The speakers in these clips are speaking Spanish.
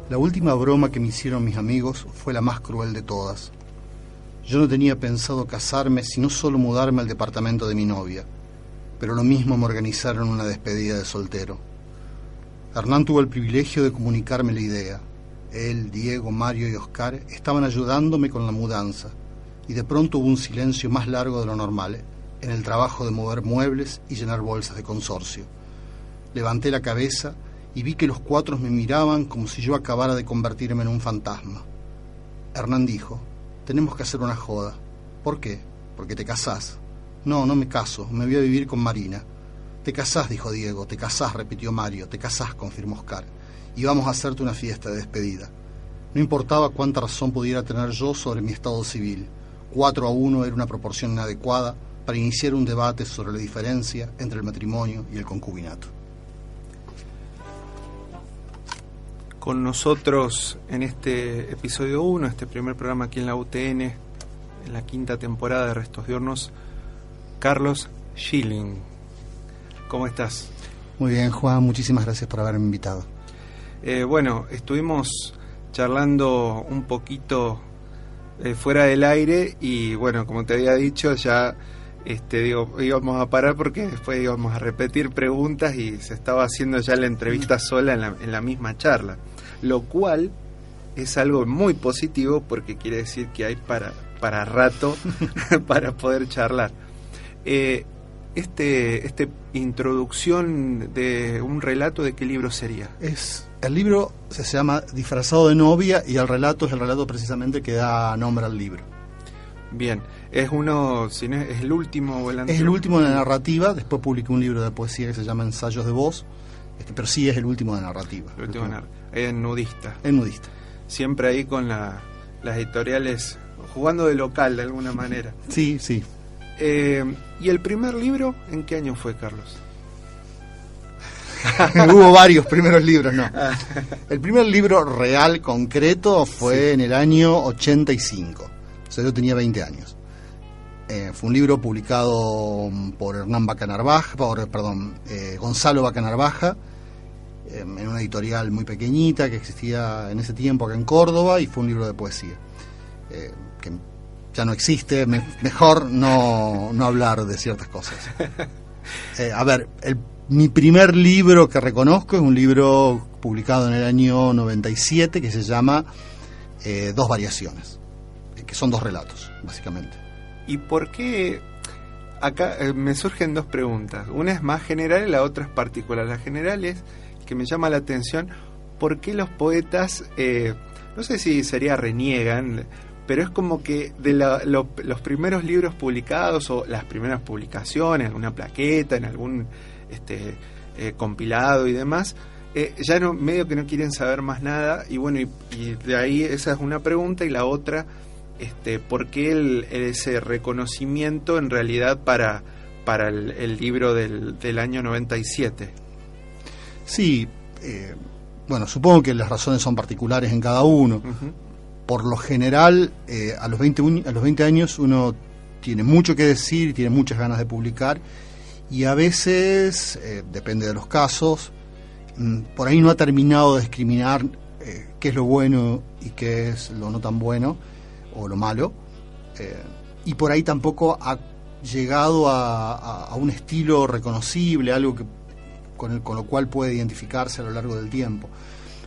La última broma que me hicieron mis amigos fue la más cruel de todas. Yo no tenía pensado casarme, sino solo mudarme al departamento de mi novia, pero lo mismo me organizaron una despedida de soltero. Hernán tuvo el privilegio de comunicarme la idea. Él, Diego, Mario y Oscar estaban ayudándome con la mudanza, y de pronto hubo un silencio más largo de lo normal en el trabajo de mover muebles y llenar bolsas de consorcio. Levanté la cabeza y vi que los cuatro me miraban como si yo acabara de convertirme en un fantasma. Hernán dijo: tenemos que hacer una joda. ¿Por qué? Porque te casás. No, no me caso, me voy a vivir con Marina. Te casás, dijo Diego. Te casás, repitió Mario. Te casás, confirmó Oscar. Y vamos a hacerte una fiesta de despedida. No importaba cuánta razón pudiera tener yo sobre mi estado civil. 4-1 era una proporción inadecuada para iniciar un debate sobre la diferencia entre el matrimonio y el concubinato. Con nosotros en este episodio 1, este primer programa aquí en la UTN, en la 5ª temporada de Restos Diurnos, Carlos Schilling. ¿Cómo estás? Muy bien, Juan, muchísimas gracias por haberme invitado. Bueno, estuvimos charlando un poquito fuera del aire y bueno, como te había dicho, ya íbamos a parar porque después íbamos a repetir preguntas y se estaba haciendo ya la entrevista sola en la misma charla, lo cual es algo muy positivo porque quiere decir que hay para rato para poder charlar. Esta introducción de un relato, ¿de qué libro sería? El libro se llama Disfrazado de novia y el relato es el relato precisamente que da nombre al libro. Bien, es el último o el anterior. Es el último de narrativa. Después publiqué un libro de poesía que se llama Ensayos de voz, pero sí es el último de narrativa. El último en nudista. En nudista. Siempre ahí con las editoriales jugando de local de alguna manera. Sí, sí. ¿Y el primer libro en qué año fue, Carlos? Hubo varios primeros libros, no. El primer libro real, concreto, fue en el año 85. O sea, yo tenía 20 años. Fue un libro publicado por Gonzalo Bacanarvaja, en una editorial muy pequeñita que existía en ese tiempo acá en Córdoba, y fue un libro de poesía. Que ya no existe, mejor no hablar de ciertas cosas. Mi primer libro que reconozco es un libro publicado en el año 97 que se llama Dos variaciones, que son 2 relatos, básicamente. ¿Y por qué? Acá me surgen 2 preguntas. Una es más general y la otra es particular. La general es que me llama la atención: ¿por qué los poetas, no sé si sería reniegan, pero es como que de los primeros libros publicados o las primeras publicaciones, en una plaqueta, en algún compilado y demás, ya no, medio que no quieren saber más nada? Y bueno, y de ahí esa es una pregunta. Y la otra, ¿por qué ese reconocimiento en realidad para el libro del año 97? Sí, bueno, supongo que las razones son particulares en cada uno. Uh-huh. Por lo general, a los 20 años uno tiene mucho que decir y tiene muchas ganas de publicar, y a veces, depende de los casos, por ahí no ha terminado de discriminar qué es lo bueno y qué es lo no tan bueno o lo malo, y por ahí tampoco ha llegado a un estilo reconocible, algo con lo cual puede identificarse a lo largo del tiempo.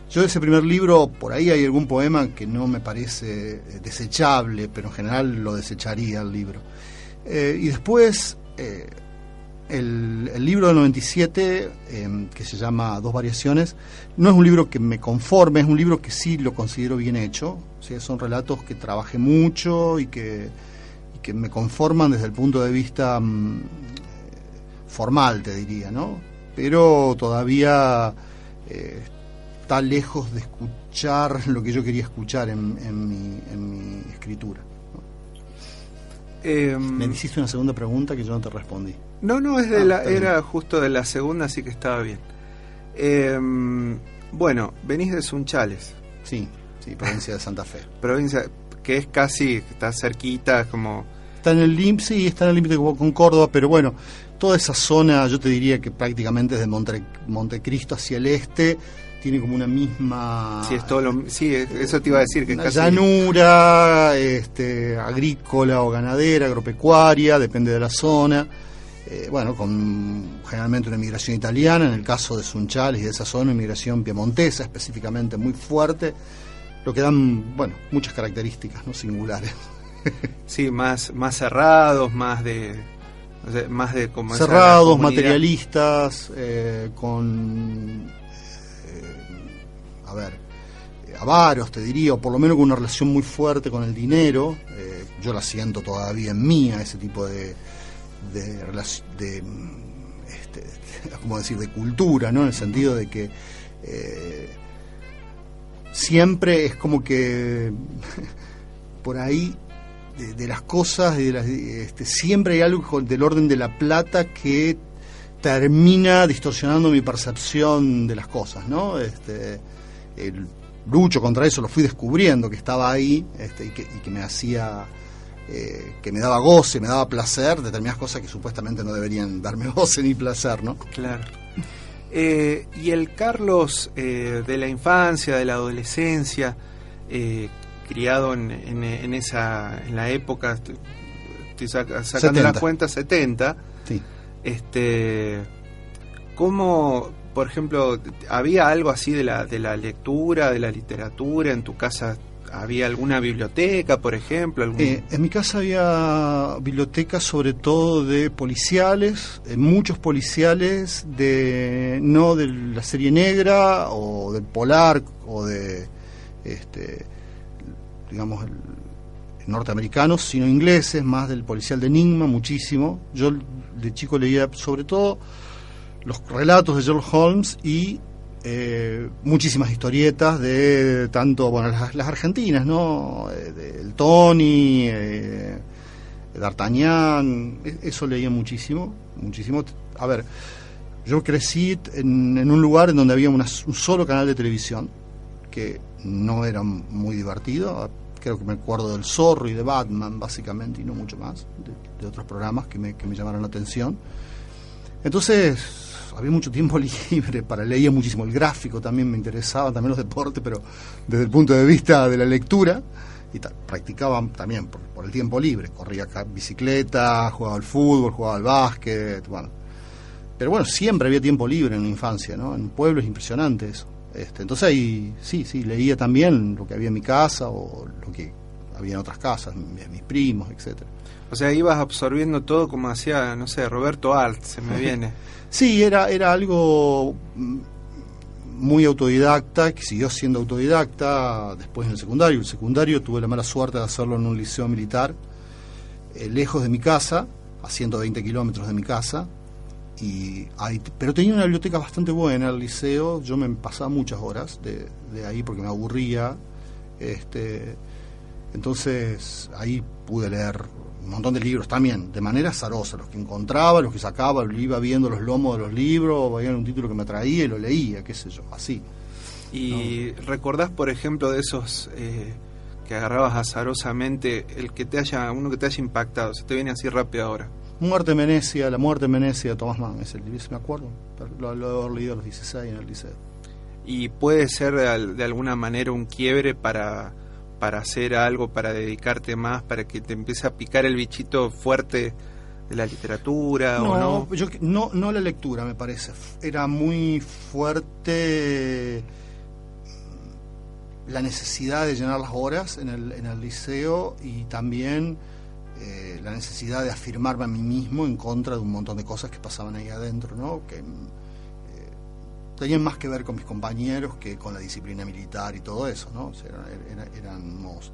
Yo de ese primer libro, por ahí hay algún poema que no me parece desechable, pero en general lo desecharía el libro. Y después, el libro del 97, que se llama Dos variaciones, no es un libro que me conforme, es un libro que sí lo considero bien hecho. O sea, son relatos que trabajé mucho y que me conforman desde el punto de vista formal, te diría, ¿no? Pero todavía está lejos de escuchar lo que yo quería escuchar en mi escritura, ¿no? Me hiciste una segunda pregunta que yo no te respondí. No, era justo de la segunda, así que estaba bien. Bueno, venís de Sunchales. Sí, provincia de Santa Fe. Provincia que es casi, está cerquita, como... está en el límite, sí, está en el límite con Córdoba, pero bueno, toda esa zona, yo te diría que prácticamente desde Montecristo hacia el este, tiene como una misma... Sí, sí, eso te iba a decir, que una casi... llanura, agrícola o ganadera, agropecuaria, depende de la zona. Bueno, con generalmente una inmigración italiana, en el caso de Sunchales y de esa zona, inmigración piemontesa específicamente muy fuerte, lo que dan, bueno, muchas características, ¿no?, singulares. Sí, más cerrados, más de como cerrados, materialistas, con avaros, te diría, o por lo menos con una relación muy fuerte con el dinero. Yo la siento todavía en mía, ese tipo de ¿cómo decir?, de cultura, ¿no?, en el sentido de que siempre es como que por ahí de las cosas, siempre hay algo del orden de la plata que termina distorsionando mi percepción de las cosas, ¿no? Lucho contra eso, lo fui descubriendo que estaba ahí, y que me hacía, que me daba goce, me daba placer, determinadas cosas que supuestamente no deberían darme goce ni placer, ¿no? Claro. Y el Carlos de la infancia, de la adolescencia, criado en la época, estoy sacando 70. las cuentas, 70, sí. ¿Cómo, por ejemplo, había algo así de la lectura, de la literatura en tu casa? ¿Había alguna biblioteca, por ejemplo? En mi casa había bibliotecas sobre todo de policiales, muchos policiales, no de la serie negra o del polar o de digamos norteamericanos, sino ingleses, más del policial de enigma, muchísimo. Yo de chico leía sobre todo los relatos de Sherlock Holmes y muchísimas historietas de tanto, bueno, las argentinas, ¿no?, el Tony, D'Artagnan, eso leía muchísimo. A ver, yo crecí en un lugar en donde había un solo canal de televisión, que no era muy divertido. Creo que me acuerdo del Zorro y de Batman, básicamente, y no mucho más, de otros programas que me llamaron la atención. Entonces había mucho tiempo libre leía muchísimo. El gráfico también me interesaba, también los deportes, pero desde el punto de vista de la lectura, y practicaba también por el tiempo libre. Corría acá bicicleta, jugaba al fútbol, jugaba al básquet, bueno. Pero bueno, siempre había tiempo libre en la infancia, ¿no? En un pueblo es impresionante eso. Entonces ahí sí, leía también lo que había en mi casa o lo que había en otras casas, mis primos, etcétera. O sea, ibas absorbiendo todo como hacía, no sé, Roberto Art, se me viene. Sí, era algo muy autodidacta, que siguió siendo autodidacta después en el secundario. El secundario tuve la mala suerte de hacerlo en un liceo militar, lejos de mi casa, a 120 kilómetros de mi casa, pero tenía una biblioteca bastante buena el liceo. Yo me pasaba muchas horas de ahí porque me aburría, entonces ahí pude leer un montón de libros también, de manera azarosa, los que encontraba, los que sacaba, iba viendo los lomos de los libros, veía un título que me atraía y lo leía, qué sé yo, así. ¿Y ¿no? ¿Recordás, por ejemplo, de esos que agarrabas azarosamente, uno que te haya impactado? Se te viene así rápido ahora. La muerte en Venecia de Thomas Mann, es el libro, me acuerdo, lo he leído a los 16 en el liceo. ¿Y puede ser de alguna manera un quiebre para hacer algo, para dedicarte más, para que te empiece a picar el bichito fuerte de la literatura? No, no la lectura, me parece. Era muy fuerte la necesidad de llenar las horas en el liceo, y también la necesidad de afirmarme a mí mismo en contra de un montón de cosas que pasaban ahí adentro, ¿no? Que tenían más que ver con mis compañeros que con la disciplina militar y todo eso, ¿no? O sea, éramos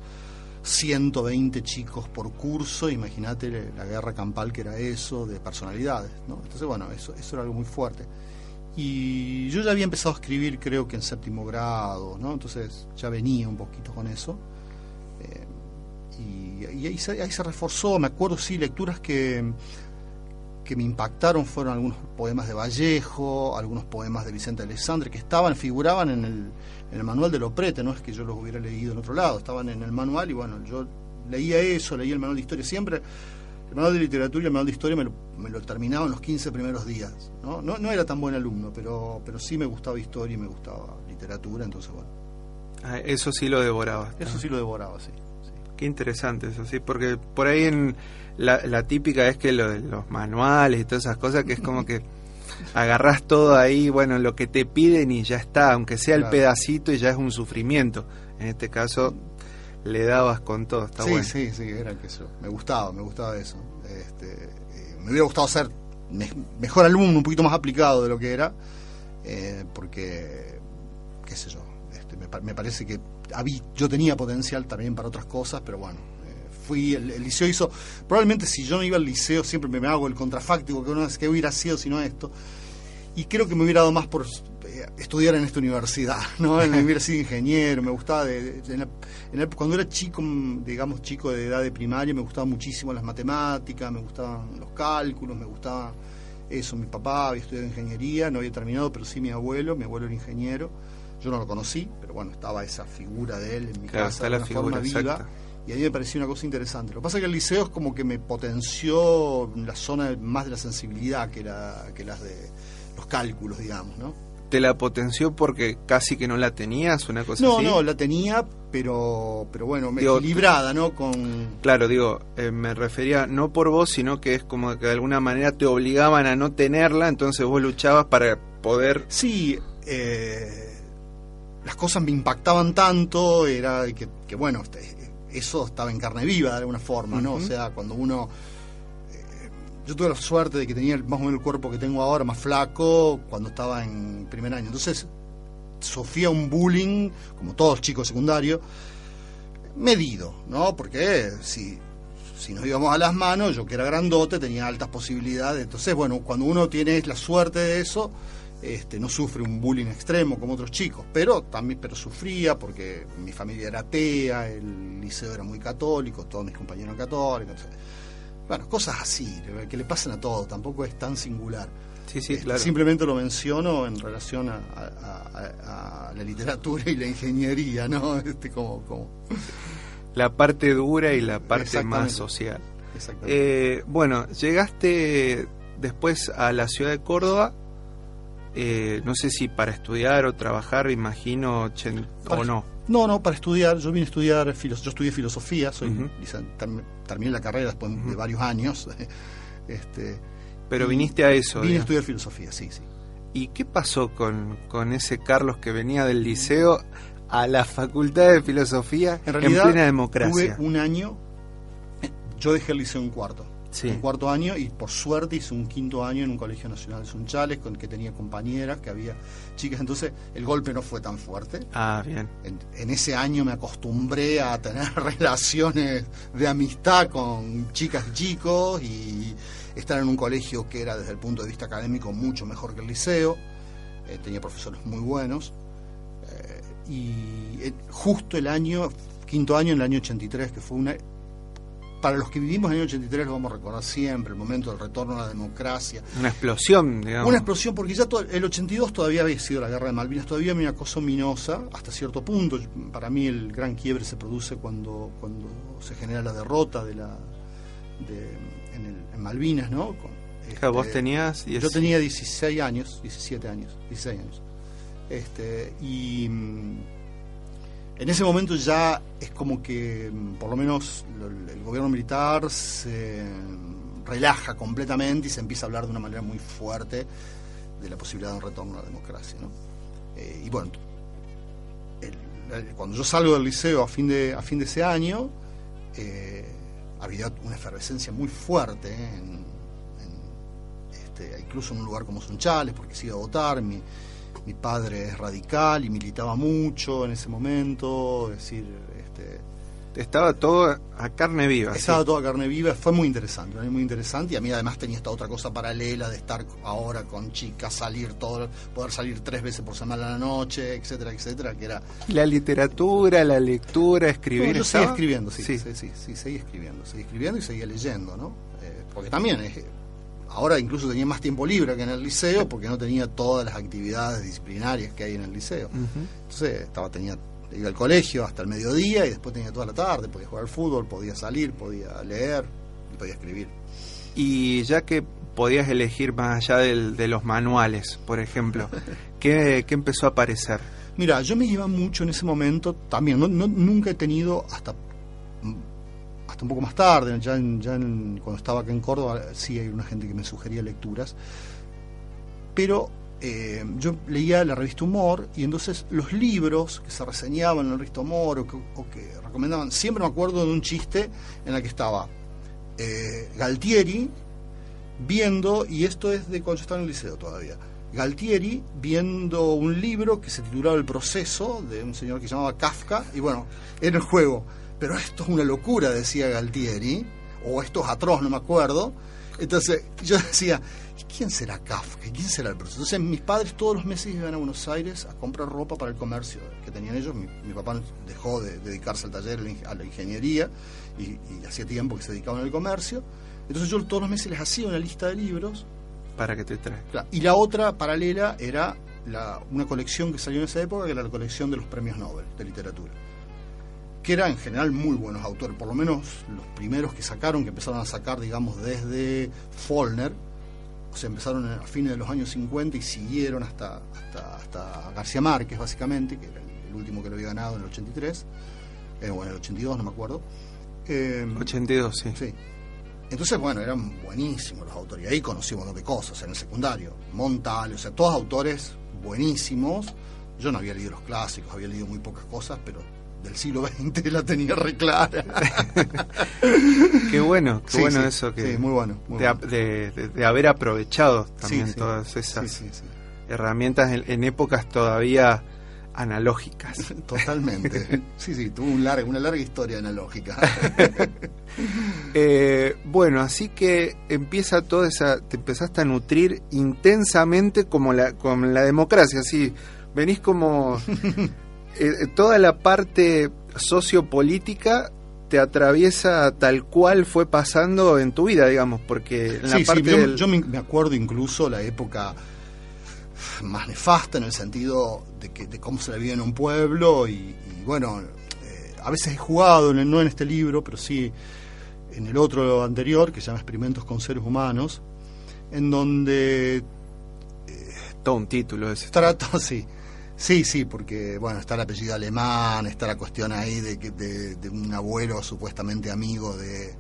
120 chicos por curso, imagínate la guerra campal que era eso, de personalidades, ¿no? Entonces, bueno, eso era algo muy fuerte. Y yo ya había empezado a escribir, creo que en 7º grado, ¿no? Entonces ya venía un poquito con eso. Y ahí se reforzó. Me acuerdo, sí, lecturas que me impactaron fueron algunos poemas de Vallejo, algunos poemas de Vicente Alexandre, que figuraban en el manual de Loprete, no es que yo los hubiera leído en otro lado, estaban en el manual, y bueno, yo leía eso, leía el manual de historia siempre. el manual de literatura y el manual de historia me lo terminaba en los 15 primeros días, ¿no? No era tan buen alumno, pero sí me gustaba historia y me gustaba literatura, entonces bueno. Eso sí lo devoraba. Eso sí lo devoraba, sí. Qué interesante eso, sí, porque por ahí en la típica es que los manuales y todas esas cosas, que es como que agarrás todo ahí, bueno, lo que te piden y ya está, aunque sea el pedacito y ya es un sufrimiento. En este caso le dabas con todo, está bueno. Sí, era que eso. Me gustaba eso. Me hubiera gustado ser mejor alumno, un poquito más aplicado de lo que era, porque, qué sé yo, me parece que yo tenía potencial también para otras cosas, pero bueno, el liceo hizo, probablemente si yo no iba al liceo, siempre me hago el contrafáctico, que hubiera sido si no esto, y creo que me hubiera dado más por estudiar en esta universidad, ¿no? Hubiera sido ingeniero, me gustaba, cuando era chico, digamos chico de edad de primaria, me gustaban muchísimo las matemáticas, me gustaban los cálculos, me gustaba eso. Mi papá había estudiado ingeniería, no había terminado, pero sí mi abuelo era ingeniero. Yo no lo conocí, pero bueno, estaba esa figura de él en mi casa, de una forma viva, exacta. Y a mí me pareció una cosa interesante. Lo que pasa es que el liceo es como que me potenció la zona más de la sensibilidad que las de los cálculos, digamos, ¿no? ¿Te la potenció porque casi que no la tenías, una cosa así? No, la tenía, pero bueno, equilibrada, ¿no? Claro, me refería no por vos, sino que es como que de alguna manera te obligaban a no tenerla, entonces vos luchabas para poder... Sí, las cosas me impactaban tanto, era que bueno, eso estaba en carne viva de alguna forma, ¿no? O sea, cuando uno... yo tuve la suerte de que tenía más o menos el cuerpo que tengo ahora, más flaco, cuando estaba en primer año. Entonces, sufría un bullying, como todos chicos secundarios, medido, ¿no? Porque si nos íbamos a las manos, yo que era grandote, tenía altas posibilidades. Entonces, bueno, cuando uno tiene la suerte de eso... no sufre un bullying extremo como otros chicos, pero sufría porque mi familia era atea, el liceo era muy católico, todos mis compañeros eran católicos, bueno, cosas así que le pasan a todos, tampoco es tan singular. Sí, claro. Simplemente lo menciono en relación a la literatura y la ingeniería, ¿no? Como la parte dura y la parte más social. Exactamente. Bueno, llegaste después a la ciudad de Córdoba. No sé si para estudiar o trabajar, imagino, o no. No, para estudiar. Yo vine a estudiar, yo estudié filosofía, terminé la carrera después de varios años. Pero viniste a eso. Vine a estudiar filosofía, sí. ¿Y qué pasó con ese Carlos que venía del liceo a la facultad de filosofía en plena democracia? Tuve un año, yo dejé el liceo en cuarto. Sí. En cuarto año, y por suerte hice un quinto año en un colegio nacional de Sunchales, con que tenía compañeras, que había chicas, entonces el golpe no fue tan fuerte. Bien. En ese año me acostumbré a tener relaciones de amistad con chicas y chicos, y estar en un colegio que era desde el punto de vista académico mucho mejor que el liceo. Tenía profesores muy buenos, y justo quinto año, en el año 83, que fue para los que vivimos en el año 83 lo vamos a recordar siempre, el momento del retorno a la democracia. Una explosión, digamos. Una explosión, porque ya el 82 todavía había sido la guerra de Malvinas, todavía había una cosa ominosa, hasta cierto punto. Para mí el gran quiebre se produce cuando se genera la derrota en Malvinas, ¿no? Vos tenías... Yo tenía 17 años. Y... en ese momento ya es como que, por lo menos, el gobierno militar se relaja completamente y se empieza a hablar de una manera muy fuerte de la posibilidad de un retorno a la democracia, ¿no? Y bueno, cuando yo salgo del liceo a fin de ese año, había una efervescencia muy fuerte, incluso en un lugar como Sunchales, porque se iba a votar. Mi padre es radical y militaba mucho en ese momento, es decir... Estaba todo a carne viva. Estaba todo a carne viva, fue muy interesante, y a mí además tenía esta otra cosa paralela de estar ahora con chicas, poder salir 3 veces por semana a la noche, etcétera, que era... La literatura, la lectura, escribir... Yo seguía escribiendo, sí, seguía escribiendo y seguía leyendo, ¿no? Porque también... ahora incluso tenía más tiempo libre que en el liceo porque no tenía todas las actividades disciplinarias que hay en el liceo. Entonces iba al colegio hasta el mediodía y después tenía toda la tarde, podía jugar al fútbol, podía salir, podía leer, podía escribir. Y ya que podías elegir más allá de los manuales, por ejemplo, ¿qué empezó a aparecer? Mira, yo me iba mucho en ese momento, también, nunca he tenido, hasta un poco más tarde, cuando estaba acá en Córdoba, sí hay una gente que me sugería lecturas, pero yo leía la revista Humor, y entonces los libros que se reseñaban en la revista Humor o que recomendaban, siempre me acuerdo de un chiste en el que estaba Galtieri viendo, y esto es de cuando yo estaba en el liceo todavía, Galtieri viendo un libro que se titulaba El proceso, de un señor que se llamaba Kafka, y bueno, era el juego, pero esto es una locura, decía Galtieri, o esto es atroz, no me acuerdo. Entonces yo decía, ¿quién será Kafka? ¿Quién será el proceso? Entonces mis padres todos los meses iban a Buenos Aires a comprar ropa para el comercio que tenían ellos. Mi papá dejó de dedicarse al taller, a la ingeniería, y hacía tiempo que se dedicaban al comercio. Entonces yo todos los meses les hacía una lista de libros para que te traes. Claro. Y la otra paralela era una colección que salió en esa época, que era la colección de los premios Nobel de literatura, que eran en general muy buenos autores, por lo menos los primeros que sacaron, que empezaron a sacar, digamos, desde Follner, o sea, empezaron a fines de los años 50 y siguieron hasta García Márquez, básicamente, que era el último que lo había ganado en el 83, o en el 82, no me acuerdo. 82, sí. Sí. Entonces, bueno, eran buenísimos los autores, y ahí conocí un montón de cosas, en el secundario, Montale, o sea, todos autores buenísimos. Yo no había leído los clásicos, había leído muy pocas cosas, pero del siglo XX la tenía re clara. Qué bueno Sí, eso, que sí, muy bueno. De haber aprovechado también todas esas herramientas en épocas todavía analógicas. Totalmente. Sí, tuvo una larga historia analógica. Bueno, así que empieza toda te empezaste a nutrir intensamente como la democracia, así venís como toda la parte sociopolítica te atraviesa tal cual fue pasando en tu vida, digamos, porque en la parte yo me acuerdo incluso la época más nefasta, en el sentido de cómo se la vive en un pueblo, y bueno, a veces he jugado, no en este libro, pero sí en el otro anterior, que se llama Experimentos con Seres Humanos, en donde todo un título ese. Trato, sí, porque bueno, está el apellido alemán, está la cuestión ahí de un abuelo supuestamente amigo de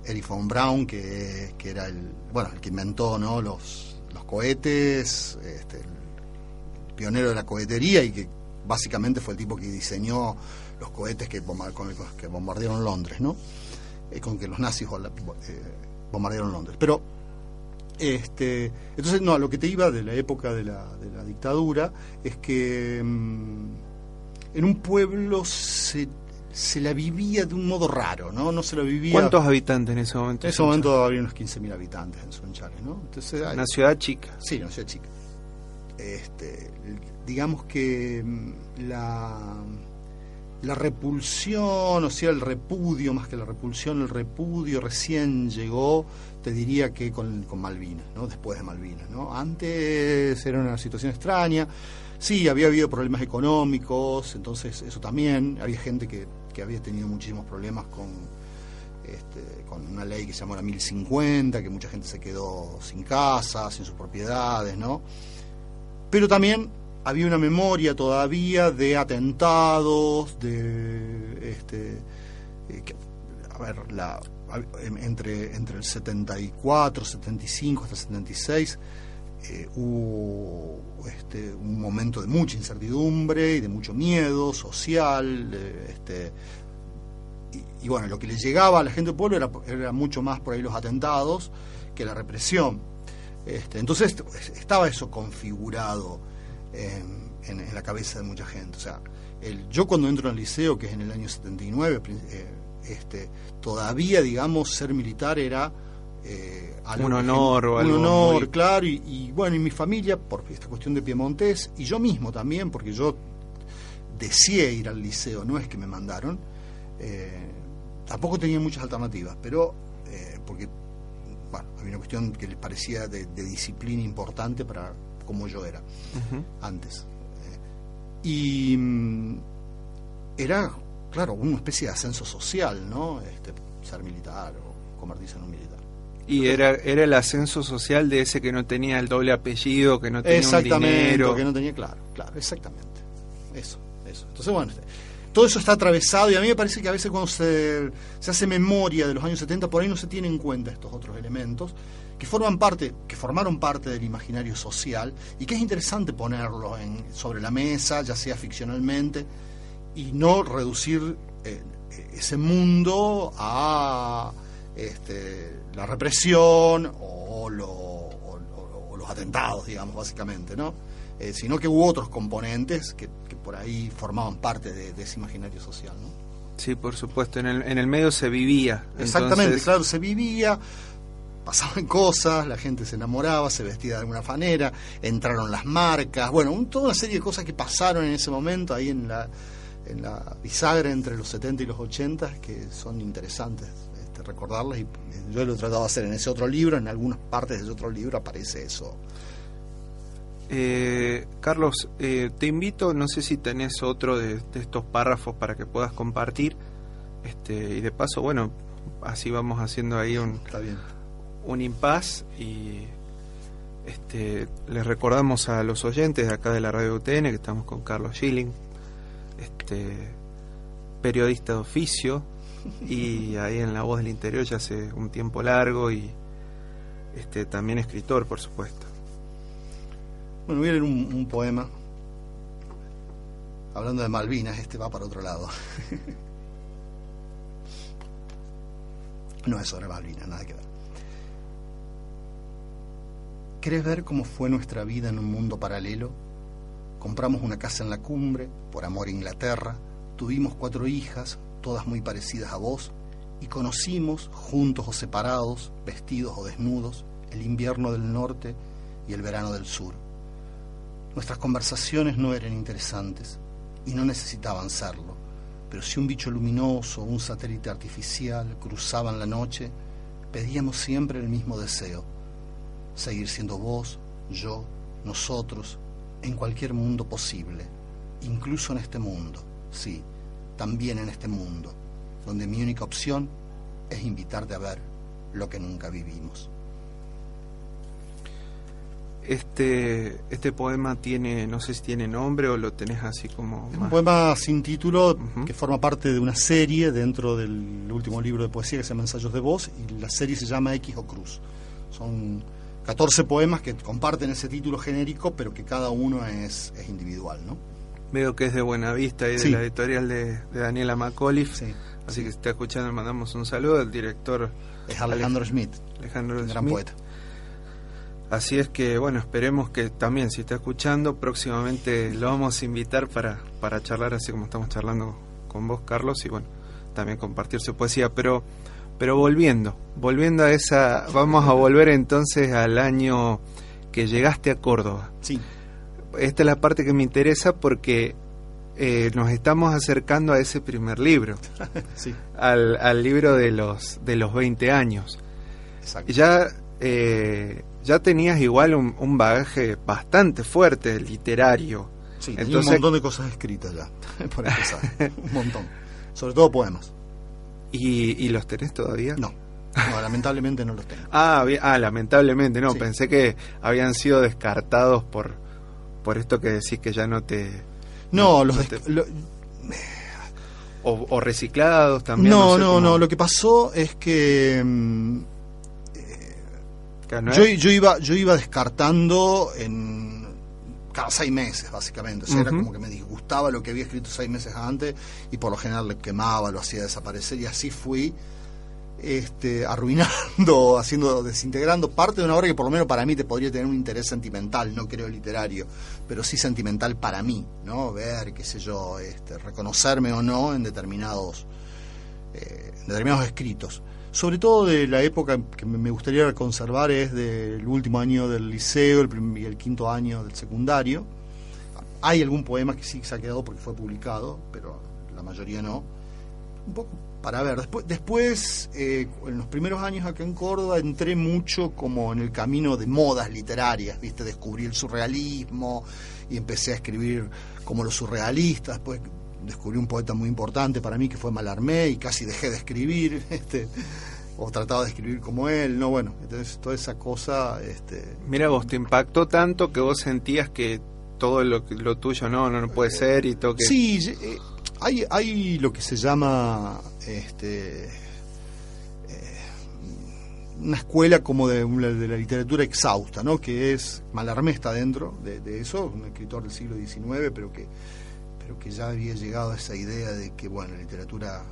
Erich von Braun, que era el que inventó, ¿no?, los cohetes, el pionero de la cohetería, y que básicamente fue el tipo que diseñó los cohetes que bombardearon Londres, ¿no? Con que los nazis bombardearon Londres. Pero entonces, no, lo que te iba de la época de la dictadura es que en un pueblo se la vivía de un modo raro, ¿no se lo vivía. ¿Cuántos habitantes en ese momento? En ese momento había unos 15.000 habitantes en Sunchales, ¿no? Entonces, una ciudad chica. Sí, una ciudad chica. Digamos que la repulsión, o sea, el repudio, más que la repulsión, el repudio recién llegó, te diría que con Malvinas, ¿no? Después de Malvinas, ¿no? Antes era una situación extraña. Sí, había habido problemas económicos, entonces eso también. Había gente que había tenido muchísimos problemas con una ley que se llamó la 1050, que mucha gente se quedó sin casa, sin sus propiedades, ¿no? Pero también había una memoria todavía de atentados, entre el 74, 75 hasta el 76 hubo un momento de mucha incertidumbre y de mucho miedo social, y bueno, lo que le llegaba a la gente del pueblo era mucho más por ahí los atentados que la represión. Entonces estaba eso configurado en la cabeza de mucha gente. O sea, yo cuando entro al liceo, que es en el año 79, todavía, digamos, ser militar era un honor o algo. Un honor, muy... claro, y bueno, y mi familia, por esta cuestión de Piemontés, y yo mismo también, porque yo deseé ir al liceo, no es que me mandaron, tampoco tenía muchas alternativas, pero porque bueno, había una cuestión que les parecía de disciplina importante para como yo era antes, y era, claro, una especie de ascenso social, ¿no? Ser militar convertirse en un militar. Y era el ascenso social de ese que no tenía el doble apellido, que no tenía Exactamente, un dinero. que no tenía, claro, exactamente. Eso. Entonces, bueno, todo eso está atravesado, y a mí me parece que a veces cuando se hace memoria de los años 70, por ahí no se tienen en cuenta estos otros elementos que formaron parte del imaginario social, y que es interesante ponerlo sobre la mesa, ya sea ficcionalmente, y no reducir ese mundo a la represión o los atentados, digamos, básicamente, ¿no? Sino que hubo otros componentes que por ahí formaban parte de ese imaginario social, ¿no? Sí, por supuesto, en el medio se vivía. Exactamente, Entonces... claro, se vivía, pasaban cosas, la gente se enamoraba, se vestía de alguna manera, entraron las marcas, bueno, toda una serie de cosas que pasaron en ese momento, ahí en la bisagra entre los 70 y los 80, que son interesantes recordarlas, y yo lo he tratado de hacer en ese otro libro, en algunas partes de ese otro libro aparece eso. Carlos, te invito, no sé si tenés otro de estos párrafos para que puedas compartir, y de paso, bueno, así vamos haciendo ahí Está bien. un impas, y les recordamos a los oyentes de acá de la Radio UTN que estamos con Carlos Schilling, periodista de oficio, y ahí en La Voz del Interior ya hace un tiempo largo, y también escritor, por supuesto. Bueno, voy a leer un poema hablando de Malvinas. Va para otro lado. No es sobre Malvinas, nada que ver. ¿Querés ver cómo fue nuestra vida en un mundo paralelo? Compramos una casa en la cumbre, por amor a Inglaterra, tuvimos 4 hijas, todas muy parecidas a vos, y conocimos, juntos o separados, vestidos o desnudos, el invierno del norte y el verano del sur. Nuestras conversaciones no eran interesantes, y no necesitaban serlo, pero si un bicho luminoso o un satélite artificial cruzaban la noche, pedíamos siempre el mismo deseo: seguir siendo vos, yo, nosotros, en cualquier mundo posible, incluso en este mundo, sí, también en este mundo, donde mi única opción es invitarte a ver lo que nunca vivimos. Este poema tiene, no sé si tiene nombre o lo tenés así como... Es un poema sin título, que forma parte de una serie dentro del último libro de poesía que se llama Ensayos de Voz, y la serie se llama X o Cruz. Son 14 poemas que comparten ese título genérico, pero que cada uno es individual, ¿no? Veo que es de Buenavista y de la editorial de Daniela McAuliffe. Sí. Así que si está escuchando, le mandamos un saludo. El director es Alejandro Schmidt, gran poeta. Así es que, bueno, esperemos que también, si está escuchando, próximamente lo vamos a invitar para charlar, así como estamos charlando con vos, Carlos, y bueno, también compartir su poesía. Pero volviendo a esa, vamos a volver entonces al año que llegaste a Córdoba. Sí. Esta es la parte que me interesa porque nos estamos acercando a ese primer libro, sí. al libro de los 20 años. Exacto. Ya tenías igual un bagaje bastante fuerte literario. Sí, tenía un montón de cosas escritas ya, por empezar, un montón, sobre todo poemas. ¿Y los tenés todavía? No, lamentablemente no los tengo. Lamentablemente no, sí. Pensé que habían sido descartados por esto que decís que ya no te... o reciclados también. No, lo que pasó es que yo iba descartando cada 6 meses, básicamente. O sea, era como que me disgustaba lo que había escrito 6 meses antes, y por lo general lo quemaba, lo hacía desaparecer, y así fui arruinando, desintegrando parte de una obra que por lo menos para mí te podría tener un interés sentimental, no creo literario, pero sí sentimental para mí, ¿no? Ver, qué sé yo, reconocerme o no en determinados escritos. Sobre todo de la época que me gustaría conservar es del último año del liceo y el 5º año del secundario. Hay algún poema que sí se ha quedado porque fue publicado, pero la mayoría no. Un poco para ver. Después en los primeros años acá en Córdoba entré mucho como en el camino de modas literarias, ¿viste? Descubrí el surrealismo y empecé a escribir como los surrealistas. Después descubrí un poeta muy importante para mí que fue Mallarmé, y casi dejé de escribir, o trataba de escribir como él, no, bueno, entonces toda esa cosa... Mira vos, te impactó tanto que vos sentías que todo lo tuyo no puede ser y todo que... Sí, hay lo que se llama una escuela como de la literatura exhausta, ¿no? Que es Mallarmé está dentro de eso, un escritor del siglo XIX, pero que ya había llegado a esa idea de que, bueno, la literatura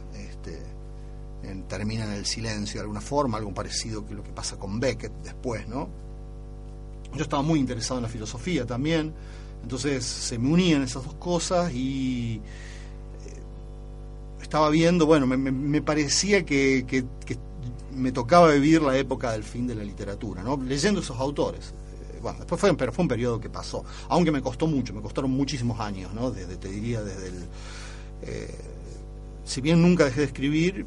termina en el silencio de alguna forma, algo parecido que lo que pasa con Beckett después, ¿no? Yo estaba muy interesado en la filosofía también, entonces se me unían esas dos cosas y estaba viendo, bueno, me parecía que me tocaba vivir la época del fin de la literatura, ¿no? Leyendo esos autores. Bueno, después fue un periodo que pasó, aunque me costó mucho, me costaron muchísimos años, ¿no? Te diría desde el... si bien nunca dejé de escribir,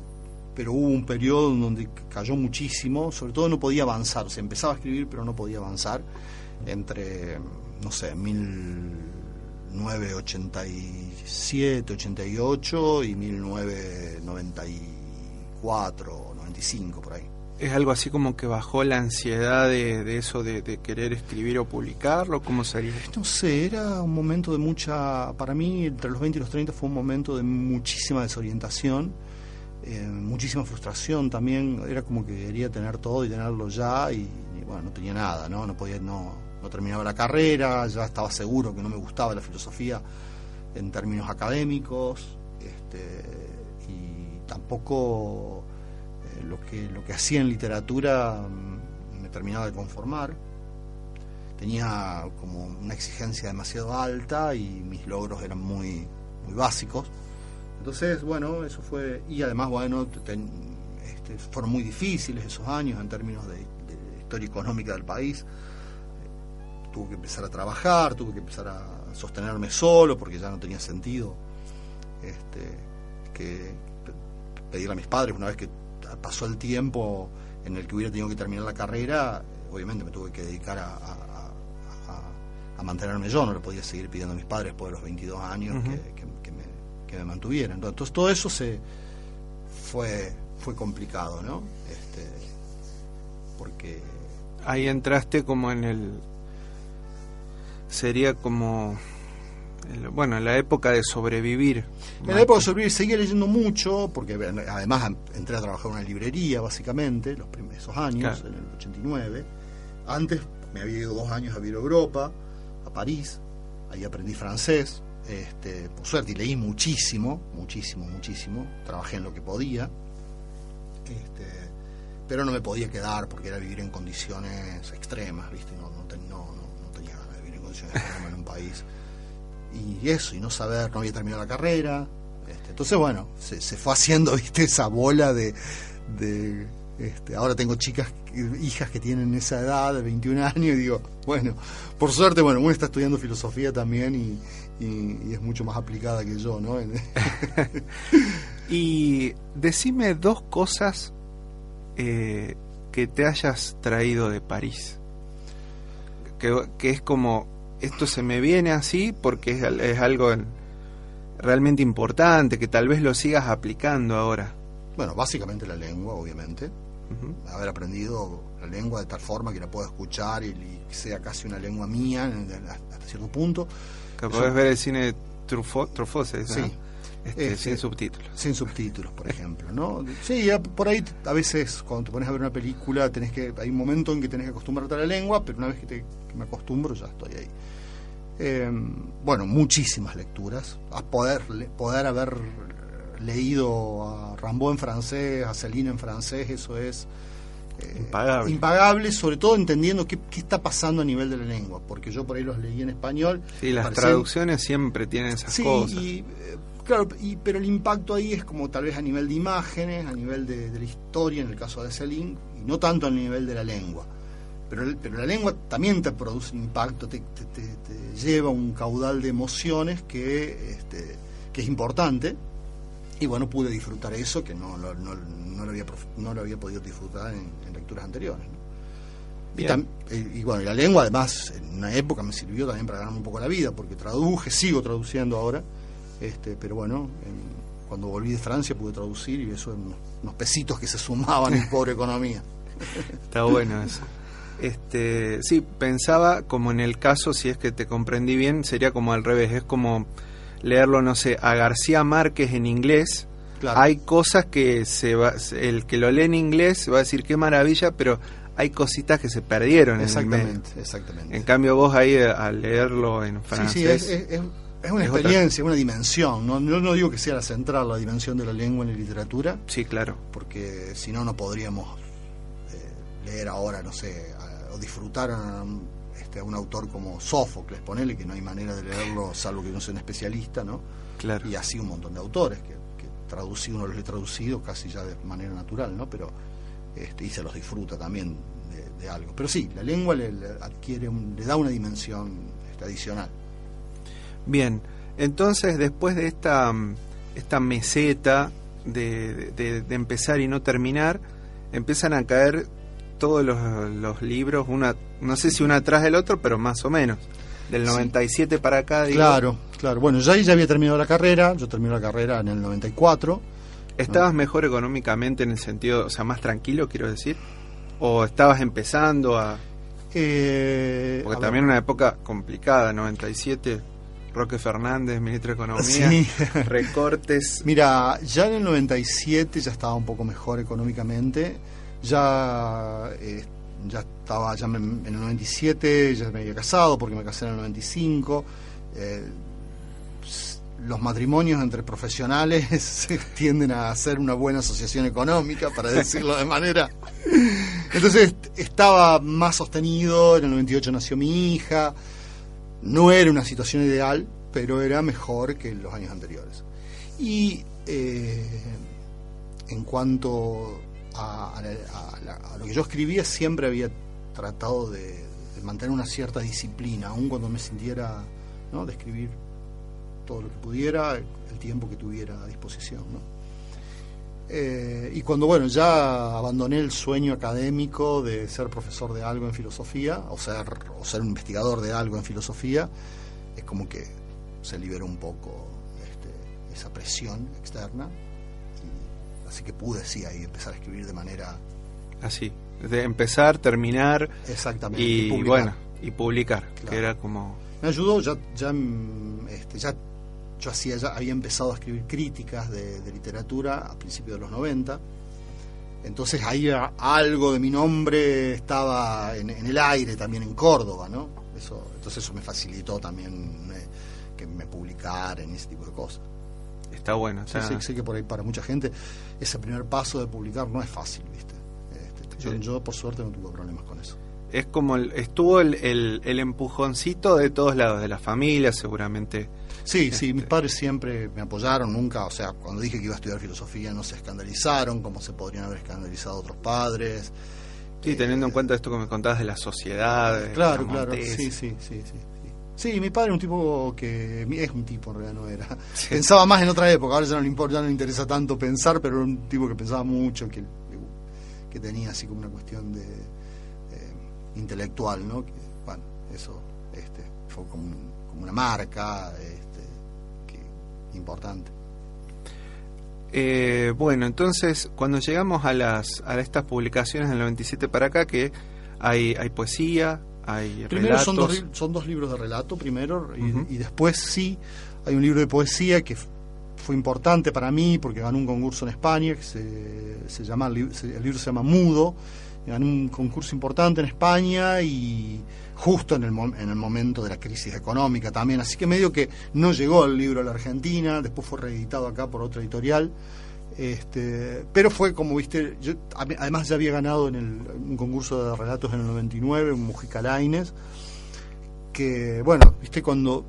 pero hubo un periodo en donde cayó muchísimo, sobre todo no podía avanzar, o sea, empezaba a escribir pero no podía avanzar, entre, no sé, 1987, 88 y 1994, 95, por ahí. ¿Es algo así como que bajó la ansiedad de eso de querer escribir o publicarlo? ¿Cómo sería? No sé, era un momento de mucha... Para mí, entre los 20 y los 30 fue un momento de muchísima desorientación, muchísima frustración también. Era como que quería tener todo y tenerlo ya y bueno, no tenía nada, ¿no? No terminaba la carrera, ya estaba seguro que no me gustaba la filosofía en términos académicos, y tampoco... lo que hacía en literatura me terminaba de conformar. Tenía como una exigencia demasiado alta y mis logros eran muy básicos. Entonces, bueno, eso fue... Y además, bueno, fueron muy difíciles esos años en términos de historia económica del país. Tuve que empezar a trabajar, tuve que empezar a sostenerme solo porque ya no tenía sentido que pedirle a mis padres una vez que pasó el tiempo en el que hubiera tenido que terminar la carrera. Obviamente me tuve que dedicar a mantenerme yo, no le podía seguir pidiendo a mis padres después de los 22 años que me mantuvieran. Entonces todo eso fue complicado, ¿no? Porque ahí entraste como en sería como... Bueno, en la época de sobrevivir. En la época de sobrevivir seguía leyendo mucho, porque además entré a trabajar en una librería, básicamente, esos años, claro. En el 89. Antes me había ido 2 años a vivir a Europa, a París, ahí aprendí francés, por suerte, y leí muchísimo, trabajé en lo que podía, pero no me podía quedar porque era vivir en condiciones extremas, ¿viste? No tenía ganas de vivir en condiciones extremas en un país. Y eso, y no saber, no había terminado la carrera. Entonces, bueno, se fue haciendo, ¿viste? Esa bola de ahora tengo hijas que tienen esa edad de 21 años, y digo, bueno, por suerte, bueno, uno está estudiando filosofía también y es mucho más aplicada que yo, ¿no? Y decime 2 cosas que te hayas traído de París, que es como... Esto se me viene así porque es algo realmente importante, que tal vez lo sigas aplicando ahora. Bueno, básicamente la lengua, obviamente. Haber aprendido la lengua de tal forma que la pueda escuchar y sea casi una lengua mía hasta cierto punto. Que podés ver el cine de Truffaut, ¿sí? Sí. Sin subtítulos. Sin subtítulos, por ejemplo, ¿no? Sí, por ahí a veces cuando te pones a ver una película hay un momento en que tenés que acostumbrarte a la lengua, pero una vez que me acostumbro ya estoy ahí. Bueno, muchísimas lecturas. A poder haber leído a Rimbaud en francés, a Céline en francés, eso es impagable, sobre todo entendiendo qué está pasando a nivel de la lengua, porque yo por ahí los leí en español. Sí, las traducciones siempre tienen esas cosas. Claro, pero el impacto ahí es como tal vez a nivel de imágenes, a nivel de la historia, en el caso de Céline, y no tanto a nivel de la lengua. Pero la lengua también te produce un impacto, te lleva un caudal de emociones que es importante. Y bueno, pude disfrutar eso que no lo había podido disfrutar en lecturas anteriores, ¿no? Y bueno, la lengua además en una época me sirvió también para ganarme un poco la vida, porque sigo traduciendo ahora. Pero bueno, cuando volví de Francia pude traducir, y eso eran unos pesitos que se sumaban en pobre economía. Está bueno eso. Sí, pensaba como en el caso, si es que te comprendí bien, sería como al revés, es como leerlo, no sé, a García Márquez en inglés. Claro. Hay cosas que el que lo lee en inglés va a decir qué maravilla, pero hay cositas que se perdieron en el medio. Exactamente. En cambio vos ahí al leerlo en francés... Sí, es una experiencia, una dimensión. ¿No? Yo no digo que sea la central la dimensión de la lengua en la literatura. Sí, claro. Porque si no, no podríamos leer ahora, no sé, o disfrutar a un autor como Sófocles, ponele, que no hay manera de leerlo salvo que no sea un especialista, ¿no? Claro. Y así un montón de autores que uno los he traducido casi ya de manera natural, ¿no? Pero y se los disfruta también de algo. Pero sí, la lengua le da una dimensión adicional. Bien, entonces después de esta meseta de empezar y no terminar, empiezan a caer todos los libros, no sé si uno atrás del otro, pero más o menos. Del 97 para acá, digo. Claro. Bueno, ya había terminado la carrera, yo terminé la carrera en el 94. ¿Estabas mejor económicamente en el sentido, o sea, más tranquilo, quiero decir? ¿O estabas empezando a...? Porque también una época complicada, 97, Roque Fernández, ministro de Economía, sí. Recortes... Mira, ya en el 97 ya estaba un poco mejor económicamente, ya en el 97 ya me había casado, porque me casé en el 95. Los matrimonios entre profesionales tienden a hacer una buena asociación económica, para decirlo de manera. Entonces estaba más sostenido. En el 98 nació mi hija. No era una situación ideal, pero era mejor que en los años anteriores. Y en cuanto a lo que yo escribía, siempre había tratado de mantener una cierta disciplina, aun cuando me sintiera, ¿no?, de escribir todo lo que pudiera, el tiempo que tuviera a disposición, ¿no? Y cuando ya abandoné el sueño académico de ser profesor de algo en filosofía, o ser un investigador de algo en filosofía, es como que se liberó un poco esa presión externa, y así que pude ahí empezar a escribir de manera así, de empezar, terminar, exactamente, y publicar. Bueno, y publicar, claro. Que era como... Me ayudó, yo había empezado a escribir críticas de literatura a principios de los 90, entonces ahí algo de mi nombre estaba en el aire también en Córdoba, ¿no? Entonces eso me facilitó también que me publicara en ese tipo de cosas. Está bueno. Sí, sé que por ahí para mucha gente ese primer paso de publicar no es fácil, ¿viste? Yo por suerte no tuve problemas con eso. Es como estuvo el empujoncito de todos lados, de la familia seguramente. Sí, mis padres siempre me apoyaron, nunca, o sea, cuando dije que iba a estudiar filosofía no se escandalizaron como se podrían haber escandalizado otros padres. Sí, teniendo en cuenta esto que me contabas de la sociedad. Claro, sí. Sí, mi padre es un tipo en realidad no era. Sí. Pensaba más en otra época, ahora ya no le importa, ya no le interesa tanto pensar, pero era un tipo que pensaba mucho, que tenía así como una cuestión de intelectual, ¿no? Que, bueno, eso fue como una marca importante. Bueno, entonces cuando llegamos a estas publicaciones del 97 para acá, que hay poesía, hay primero relatos. Son dos libros de relato primero, y después sí hay un libro de poesía que fue importante para mí porque ganó un concurso en España que se llama, el libro se llama Mudo, ganó un concurso importante en España y justo en el momento de la crisis económica también, así que medio que no llegó el libro a la Argentina, después fue reeditado acá por otra editorial, pero fue como, viste, yo además ya había ganado un concurso de relatos en el 99, un Mujica Lainez, que bueno, viste, cuando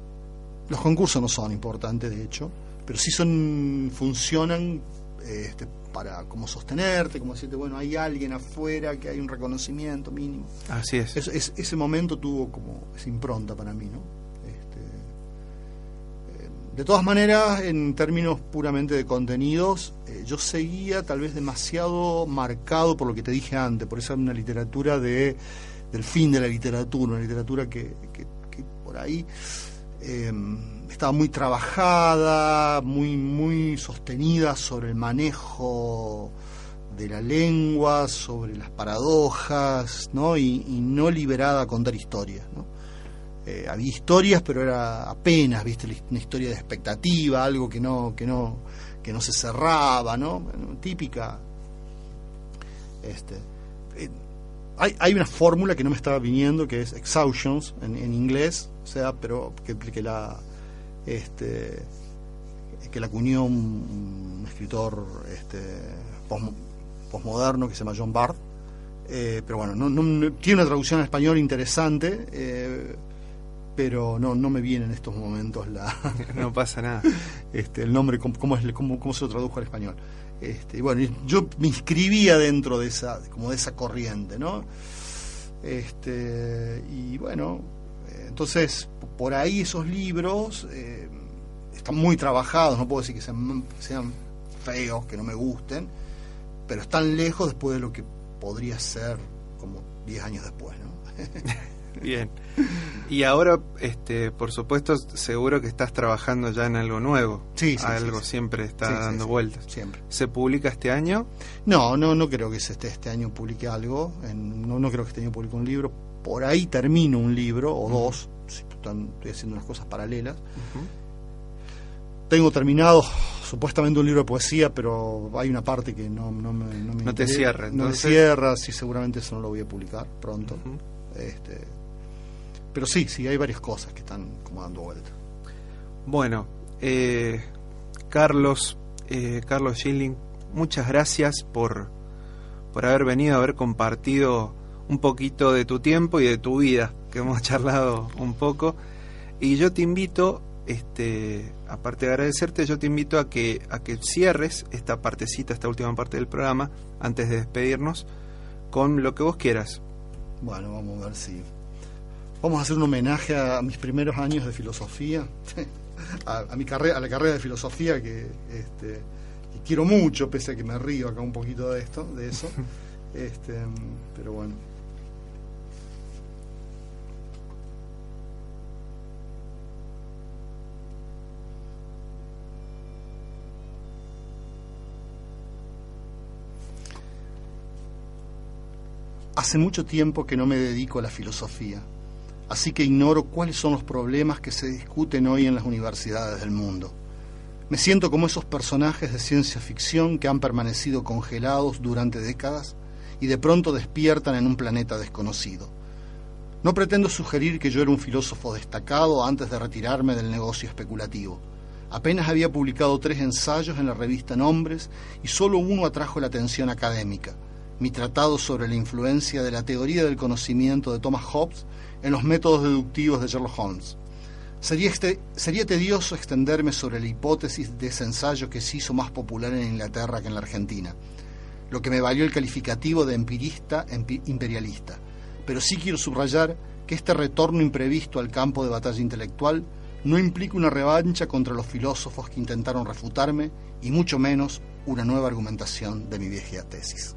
los concursos no son importantes de hecho, pero sí funcionan para como sostenerte, como decirte, bueno, hay alguien afuera, que hay un reconocimiento mínimo. Así es. Ese momento tuvo como esa impronta para mí, ¿no? De todas maneras, en términos puramente de contenidos, yo seguía tal vez demasiado marcado por lo que te dije antes, por esa una literatura del fin de la literatura, una literatura que por ahí estaba muy trabajada, muy sostenida sobre el manejo de la lengua, sobre las paradojas, ¿no? Y no liberada a contar historias, ¿no? Había historias, pero era apenas, ¿viste? Una historia de expectativa, algo que no se cerraba, ¿no? Bueno, típica. Hay una fórmula que no me estaba viniendo, que es exhaustions en inglés, o sea, pero que la acuñó un escritor posmoderno que se llama John Barth, pero bueno, no tiene una traducción en español interesante, pero no me viene en estos momentos no pasa nada, el nombre, cómo se lo tradujo al español. Y bueno, yo me inscribía dentro de esa corriente, ¿no? Y bueno, entonces por ahí esos libros están muy trabajados, no puedo decir que sean feos, que no me gusten, pero están lejos después de lo que podría ser como 10 años después, ¿no? Bien. Y ahora, por supuesto, seguro que estás trabajando ya en algo nuevo. Sí, algo sí. Siempre está dando vueltas. Siempre. ¿Se publica este año? No creo que este año publique algo. No creo que este año publique un libro. Por ahí termino un libro o dos. Estoy haciendo unas cosas paralelas. Tengo terminado supuestamente un libro de poesía, pero hay una parte que no te cierra. No me cierra, sí, seguramente eso no lo voy a publicar pronto. Pero sí, hay varias cosas que están como dando vuelta. Bueno, Carlos Schilling, muchas gracias por haber venido, haber compartido un poquito de tu tiempo y de tu vida, que hemos charlado un poco. Y yo te invito, aparte de agradecerte, yo te invito a que cierres esta última parte del programa, antes de despedirnos, con lo que vos quieras. Bueno, vamos a ver si... Vamos a hacer un homenaje a mis primeros años de filosofía, a la carrera de filosofía que quiero mucho, pese a que me río acá un poquito de eso. Pero bueno. Hace mucho tiempo que no me dedico a la filosofía, así que ignoro cuáles son los problemas que se discuten hoy en las universidades del mundo. Me siento como esos personajes de ciencia ficción que han permanecido congelados durante décadas y de pronto despiertan en un planeta desconocido. No pretendo sugerir que yo era un filósofo destacado antes de retirarme del negocio especulativo. Apenas había publicado 3 ensayos en la revista Nombres y solo uno atrajo la atención académica: mi tratado sobre la influencia de la teoría del conocimiento de Thomas Hobbes en los métodos deductivos de Sherlock Holmes. Sería tedioso extenderme sobre la hipótesis de ese ensayo que se hizo más popular en Inglaterra que en la Argentina, lo que me valió el calificativo de empirista imperialista. Pero sí quiero subrayar que este retorno imprevisto al campo de batalla intelectual no implica una revancha contra los filósofos que intentaron refutarme, y mucho menos una nueva argumentación de mi vieja tesis.